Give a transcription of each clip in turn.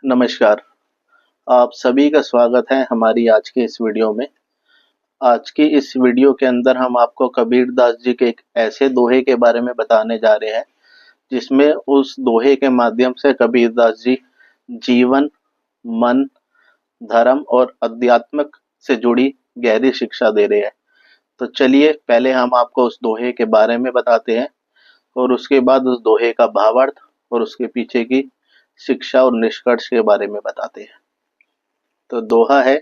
नमस्कार। आप सभी का स्वागत है हमारी आज के इस वीडियो में। आज की इस वीडियो के अंदर हम आपको कबीरदास जी के एक ऐसे दोहे के बारे में बताने जा रहे हैं जिसमें उस दोहे के माध्यम से कबीरदास जी जीवन, मन, धर्म और अध्यात्म से जुड़ी गहरी शिक्षा दे रहे हैं। तो चलिए पहले हम आपको उस दोहे के बारे में बताते हैं और उसके बाद उस दोहे का भावार्थ और उसके पीछे की शिक्षा और निष्कर्ष के बारे में बताते हैं। तो दोहा है,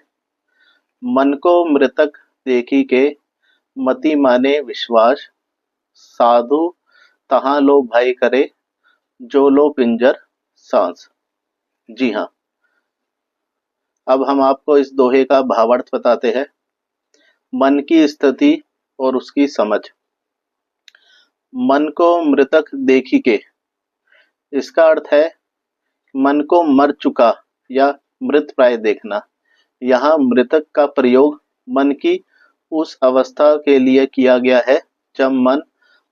मन को मृतक देखी के मति माने विश्वास, साधु तहाँ लो भय करे जो लो पिंजर सांस। जी हाँ, अब हम आपको इस दोहे का भावार्थ बताते हैं। मन की स्थिति और उसकी समझ। मन को मृतक देखी के, इसका अर्थ है मन को मर चुका या मृत प्राय देखना। यहाँ मृतक का प्रयोग मन की उस अवस्था के लिए किया गया है जब मन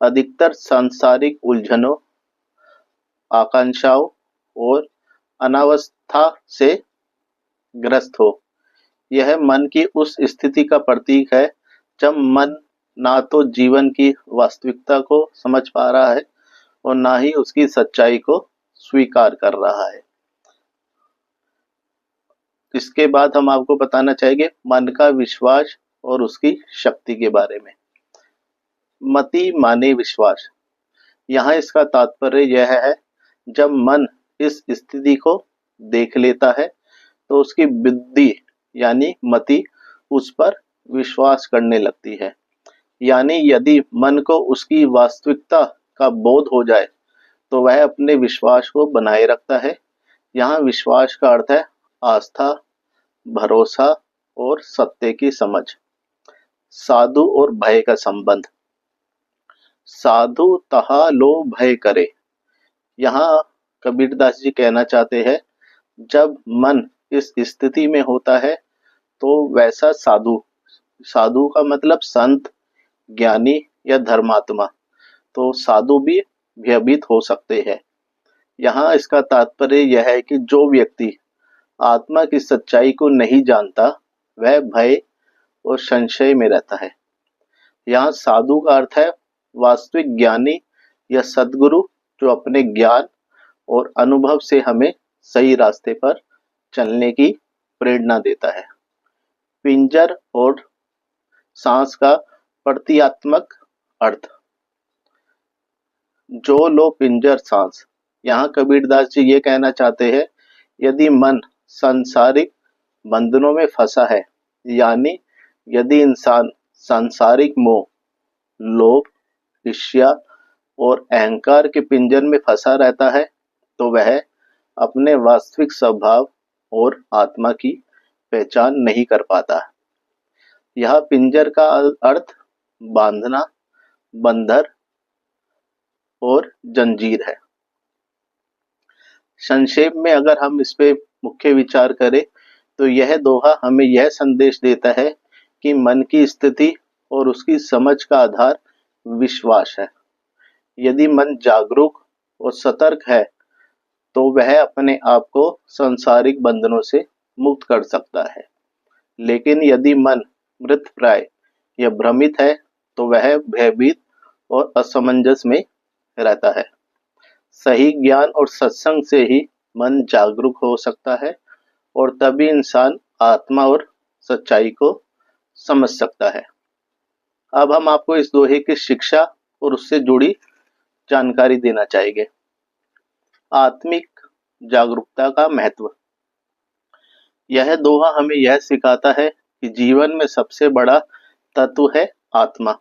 अधिकतर सांसारिक उलझनों, आकांक्षाओं और अनावस्था से ग्रस्त हो। यह मन की उस स्थिति का प्रतीक है जब मन ना तो जीवन की वास्तविकता को समझ पा रहा है और ना ही उसकी सच्चाई को स्वीकार कर रहा है। इसके बाद हम आपको बताना चाहेंगे मन का विश्वास और उसकी शक्ति के बारे में। मति माने विश्वास, यहाँ इसका तात्पर्य यह है जब मन इस स्थिति को देख लेता है तो उसकी बुद्धि यानी मति उस पर विश्वास करने लगती है। यानी यदि मन को उसकी वास्तविकता का बोध हो जाए तो वह अपने विश्वास को बनाए रखता है। यहाँ विश्वास का अर्थ है आस्था, भरोसा और सत्य की समझ। साधु और भय का संबंध। साधु तहा लो भय करे, यहाँ कबीरदास जी कहना चाहते हैं जब मन इस स्थिति में होता है तो वैसा साधु, साधु का मतलब संत, ज्ञानी या धर्मात्मा, तो साधु भी भयभीत हो सकते हैं। यहाँ इसका तात्पर्य यह है कि जो व्यक्ति आत्मा की सच्चाई को नहीं जानता वह भय और संशय में रहता है। यहाँ साधु का अर्थ है वास्तविक ज्ञानी या सद्गुरु जो अपने ज्ञान और अनुभव से हमें सही रास्ते पर चलने की प्रेरणा देता है। पिंजर और सांस का प्रतीकात्मक अर्थ। जो लो पिंजर सांस, यहाँ कबीरदास जी ये कहना चाहते हैं यदि मन सांसारिक बंधनों में फंसा है, यानी यदि इंसान सांसारिक मोह, लोभ, ईर्ष्या और अहंकार के पिंजर में फंसा रहता है तो वह अपने वास्तविक स्वभाव और आत्मा की पहचान नहीं कर पाता। यह पिंजर का अर्थ बांधना, बंधर और जंजीर है। संक्षेप में अगर हम इस पे मुख्य विचार करें तो यह दोहा हमें यह संदेश देता है कि मन की स्थिति और उसकी समझ का आधार विश्वास है। यदि मन जागरूक और सतर्क है तो वह अपने आप को सांसारिक बंधनों से मुक्त कर सकता है, लेकिन यदि मन मृतप्राय या भ्रमित है तो वह भयभीत और असमंजस में रहता है। सही ज्ञान और सत्संग से ही मन जागरूक हो सकता है और तभी इंसान आत्मा और सच्चाई को समझ सकता है। अब हम आपको इस दोहे की शिक्षा और उससे जुड़ी जानकारी देना चाहेंगे। आत्मिक जागरूकता का महत्व। यह दोहा हमें यह सिखाता है कि जीवन में सबसे बड़ा तत्व है आत्मा।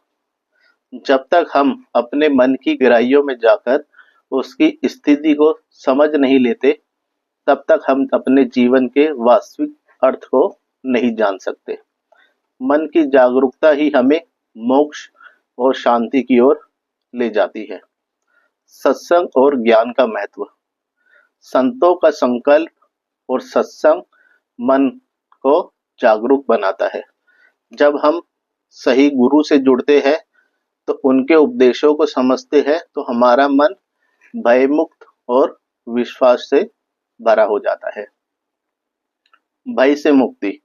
जब तक हम अपने मन की गहराइयों में जाकर उसकी स्थिति को समझ नहीं लेते तब तक हम अपने जीवन के वास्तविक अर्थ को नहीं जान सकते। मन की जागरूकता ही हमें मोक्ष और शांति की ओर ले जाती है। सत्संग और ज्ञान का महत्व। संतों का संकल्प और सत्संग मन को जागरूक बनाता है। जब हम सही गुरु से जुड़ते हैं तो उनके उपदेशों को समझते हैं तो हमारा मन भयमुक्त और विश्वास से भरा हो जाता है। भय से मुक्ति।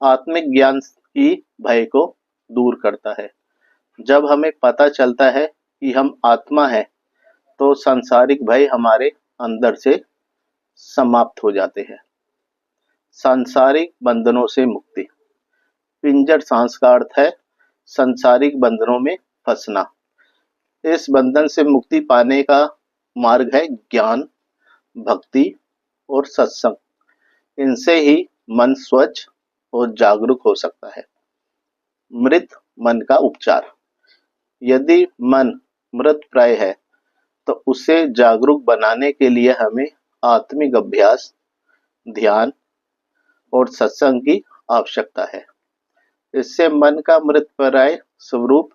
आत्मिक ज्ञान ही भय को दूर करता है। जब हमें पता चलता है कि हम आत्मा हैं, तो सांसारिक भय हमारे अंदर से समाप्त हो जाते हैं। सांसारिक बंधनों से मुक्ति। पिंजर सांस का अर्थ है सांसारिक बंधनों में फंसना। इस बंधन से मुक्ति पाने का मार्ग है ज्ञान, भक्ति और सत्संग। इनसे ही मन स्वच्छ और जागरूक हो सकता है। मृत मन का उपचार। यदि मन मृत प्राय है, तो उसे जागरूक बनाने के लिए हमें आत्मिक अभ्यास, ध्यान और सत्संग की आवश्यकता है। इससे मन का मृत प्राय स्वरूप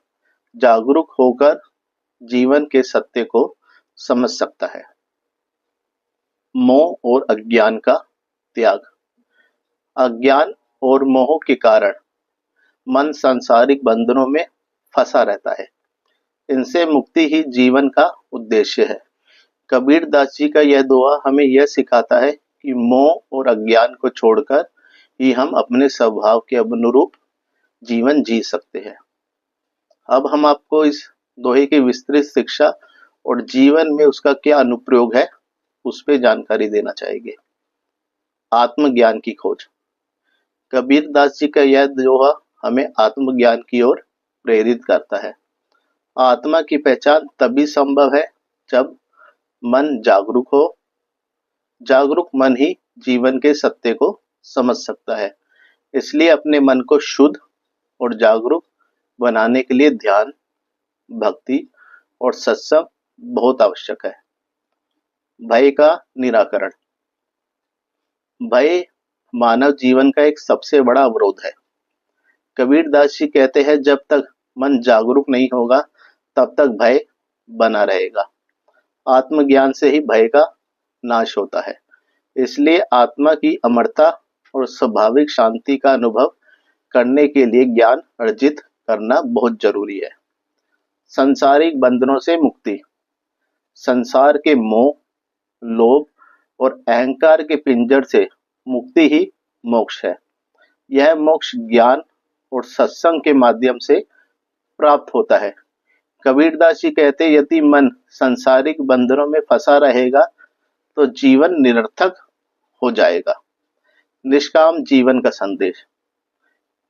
जागरूक होकर जीवन के सत्य को समझ सकता है। मोह और अज्ञान का त्याग। अज्ञान और मोह के कारण मन सांसारिक बंधनों में फंसा रहता है। इनसे मुक्ति ही जीवन का उद्देश्य है। कबीर दास जी का यह दोहा हमें यह सिखाता है कि मोह और अज्ञान को छोड़कर ही हम अपने स्वभाव के अनुरूप जीवन जी सकते हैं। अब हम आपको इस दोहे की विस्तृत शिक्षा और जीवन में उसका क्या अनुप्रयोग है, उस पर जानकारी देना चाहेंगे। आत्मज्ञान की खोज। कबीर दास जी का यह दोहा हमें आत्मज्ञान की ओर प्रेरित करता है। आत्मा की पहचान तभी संभव है जब मन जागरूक हो। जागरूक मन ही जीवन के सत्य को समझ सकता है। इसलिए अपने मन को शुद्ध और जागरूक बनाने के लिए ध्यान, भक्ति और सत्संग बहुत आवश्यक है। भय का निराकरण। भय मानव जीवन का एक सबसे बड़ा अवरोध है। कबीर दास जी कहते हैं, जब तक मन जागरूक नहीं होगा, तब तक भय बना रहेगा। आत्मज्ञान से ही भय का नाश होता है। इसलिए आत्मा की अमरता और स्वाभाविक शांति का अनुभव करने के लिए ज्ञान अर्जित करना बहुत जरूरी है। संसारिक बंधनों से मुक्ति। संसार के मोह, लोभ और अहंकार के पिंजर से मुक्ति ही मोक्ष है। यह मोक्ष ज्ञान और सत्संग के माध्यम से प्राप्त होता है। कबीरदास जी कहते, यदि मन संसारिक बंधनों में फंसा रहेगा तो जीवन निरर्थक हो जाएगा। निष्काम जीवन का संदेश।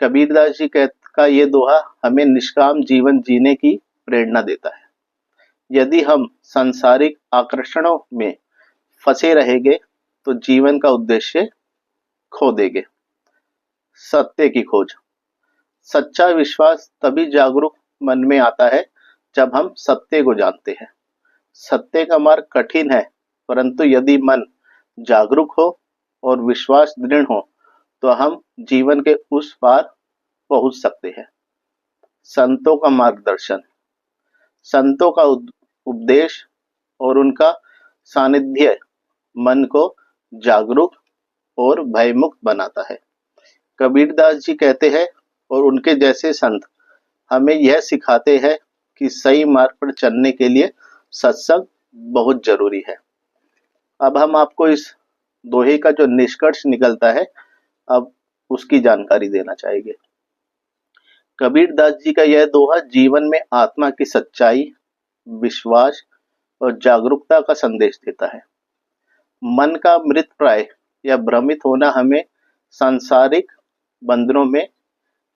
कबीरदास जी का ये दोहा हमें निष्काम जीवन जीने की प्रेरणा देता है। यदि हम सांसारिक आकर्षणों में फंसे रहेंगे तो जीवन का उद्देश्य खो देंगे। सत्य की खोज। सच्चा विश्वास तभी जागरूक मन में आता है जब हम सत्य को जानते हैं। सत्य का मार्ग कठिन है, परंतु यदि मन जागरूक हो और विश्वास दृढ़ हो तो हम जीवन के उस पार पहुंच सकते हैं। संतों का मार्गदर्शन। संतों का उपदेश और उनका सानिध्य मन को जागरूक और भयमुक्त बनाता है। कबीरदास जी कहते हैं, और उनके जैसे संत हमें यह सिखाते हैं कि सही मार्ग पर चलने के लिए सत्संग बहुत जरूरी है। अब हम आपको इस दोहे का जो निष्कर्ष निकलता है, अब उसकी जानकारी देना चाहेंगे। कबीरदास जी का यह दोहा जीवन में आत्मा की सच्चाई, विश्वास और जागरूकता का संदेश देता है। मन का मृत प्राय या भ्रमित होना हमें सांसारिक बंधनों में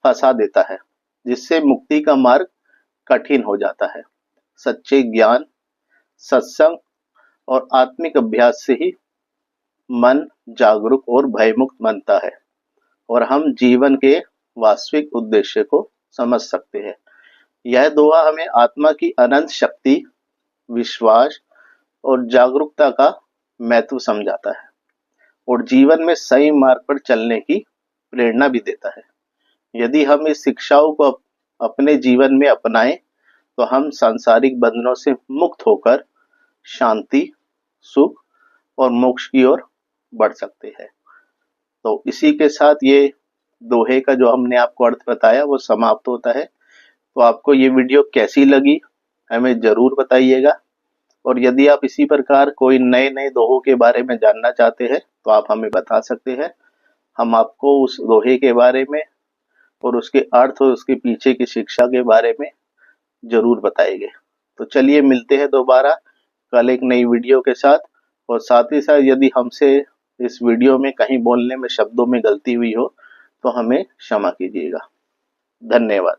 फंसा देता है, जिससे मुक्ति का मार्ग कठिन हो जाता है। सच्चे ज्ञान, सत्संग और आत्मिक अभ्यास से ही मन जागरूक और भयमुक्त बनता है और हम जीवन के वास्तविक उद्देश्य को समझ सकते हैं। यह दोहा हमें आत्मा की अनंत शक्ति, विश्वास और जागरूकता का महत्व समझाता है और जीवन में सही मार्ग पर चलने की प्रेरणा भी देता है। यदि हम इस शिक्षाओं को अपने जीवन में अपनाएं तो हम सांसारिक बंधनों से मुक्त होकर शांति, सुख और मोक्ष की ओर बढ़ सकते हैं। तो इसी के साथ ये दोहे का जो हमने आपको अर्थ बताया वो समाप्त होता है। तो आपको ये वीडियो कैसी लगी हमें जरूर बताइएगा, और यदि आप इसी प्रकार कोई नए नए दोहों के बारे में जानना चाहते हैं तो आप हमें बता सकते हैं। हम आपको उस दोहे के बारे में और उसके अर्थ और उसके पीछे की शिक्षा के बारे में जरूर बताएंगे। तो चलिए मिलते हैं दोबारा कल एक नई वीडियो के साथ। और साथ ही साथ यदि हमसे इस वीडियो में कहीं बोलने में शब्दों में गलती हुई हो तो हमें क्षमा कीजिएगा। धन्यवाद।